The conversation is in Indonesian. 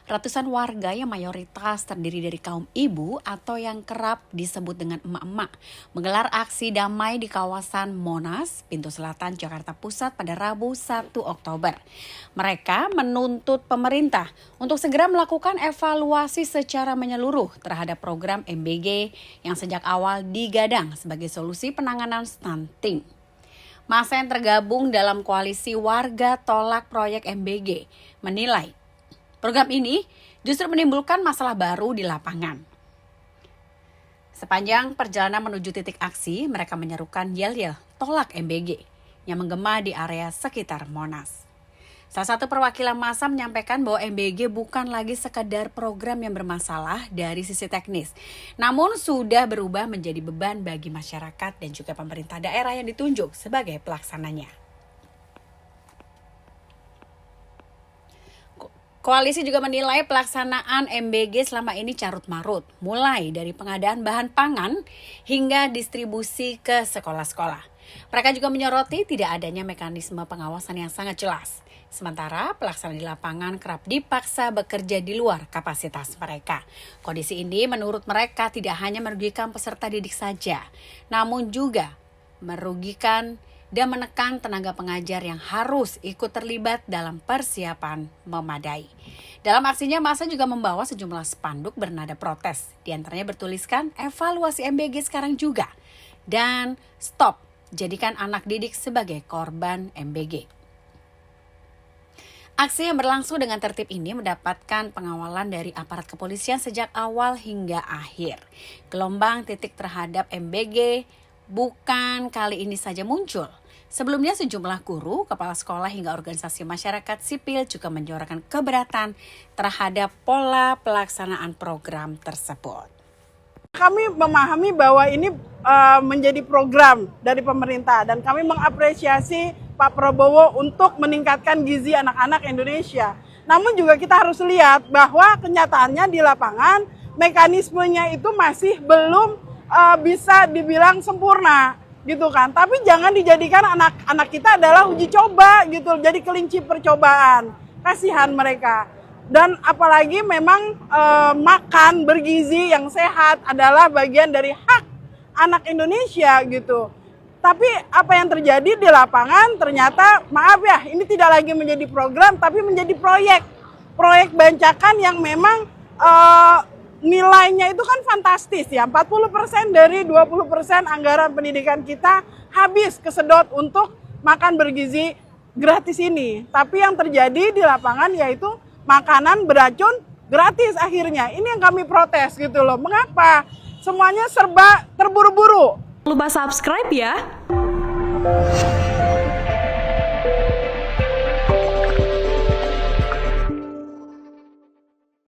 Ratusan warga yang mayoritas terdiri dari kaum ibu atau yang kerap disebut dengan emak-emak menggelar aksi damai di kawasan Monas, Pintu Selatan, Jakarta Pusat pada Rabu 1 Oktober. Mereka menuntut pemerintah untuk segera melakukan evaluasi secara menyeluruh terhadap program MBG yang sejak awal digadang sebagai solusi penanganan stunting. Masa yang tergabung dalam koalisi warga tolak proyek MBG menilai program ini justru menimbulkan masalah baru di lapangan. Sepanjang perjalanan menuju titik aksi, mereka menyerukan yel-yel tolak MBG yang menggema di area sekitar Monas. Salah satu perwakilan massa menyampaikan bahwa MBG bukan lagi sekedar program yang bermasalah dari sisi teknis, namun sudah berubah menjadi beban bagi masyarakat dan juga pemerintah daerah yang ditunjuk sebagai pelaksananya. Koalisi juga menilai pelaksanaan MBG selama ini carut-marut, mulai dari pengadaan bahan pangan hingga distribusi ke sekolah-sekolah. Mereka juga menyoroti tidak adanya mekanisme pengawasan yang sangat jelas. Sementara pelaksanaan di lapangan kerap dipaksa bekerja di luar kapasitas mereka. Kondisi ini menurut mereka tidak hanya merugikan peserta didik saja, namun juga merugikan dan menekan tenaga pengajar yang harus ikut terlibat dalam persiapan memadai. Dalam aksinya, massa juga membawa sejumlah spanduk bernada protes. Di antaranya bertuliskan evaluasi MBG sekarang juga dan stop jadikan anak didik sebagai korban MBG. Aksi yang berlangsung dengan tertib ini mendapatkan pengawalan dari aparat kepolisian sejak awal hingga akhir. Gelombang titik terhadap MBG bukan kali ini saja muncul. Sebelumnya sejumlah guru, kepala sekolah hingga organisasi masyarakat sipil juga menyuarakan keberatan terhadap pola pelaksanaan program tersebut. Kami memahami bahwa ini menjadi program dari pemerintah dan kami mengapresiasi Pak Prabowo untuk meningkatkan gizi anak-anak Indonesia. Namun juga kita harus lihat bahwa kenyataannya di lapangan mekanismenya itu masih belum bisa dibilang sempurna gitu kan. Tapi jangan dijadikan anak-anak kita adalah uji coba gitu, jadi kelinci percobaan. Kasihan mereka. Dan apalagi memang makan bergizi yang sehat adalah bagian dari hak anak Indonesia gitu. Tapi apa yang terjadi di lapangan ternyata maaf ya, ini tidak lagi menjadi program tapi menjadi proyek. Proyek bancakan yang memang nilainya itu kan fantastis ya. 40% dari 20% anggaran pendidikan kita habis kesedot untuk makan bergizi gratis ini. Tapi yang terjadi di lapangan yaitu makanan beracun gratis akhirnya. Ini yang kami protes gitu loh. Mengapa? Semuanya serba terburu-buru. Lupa subscribe ya.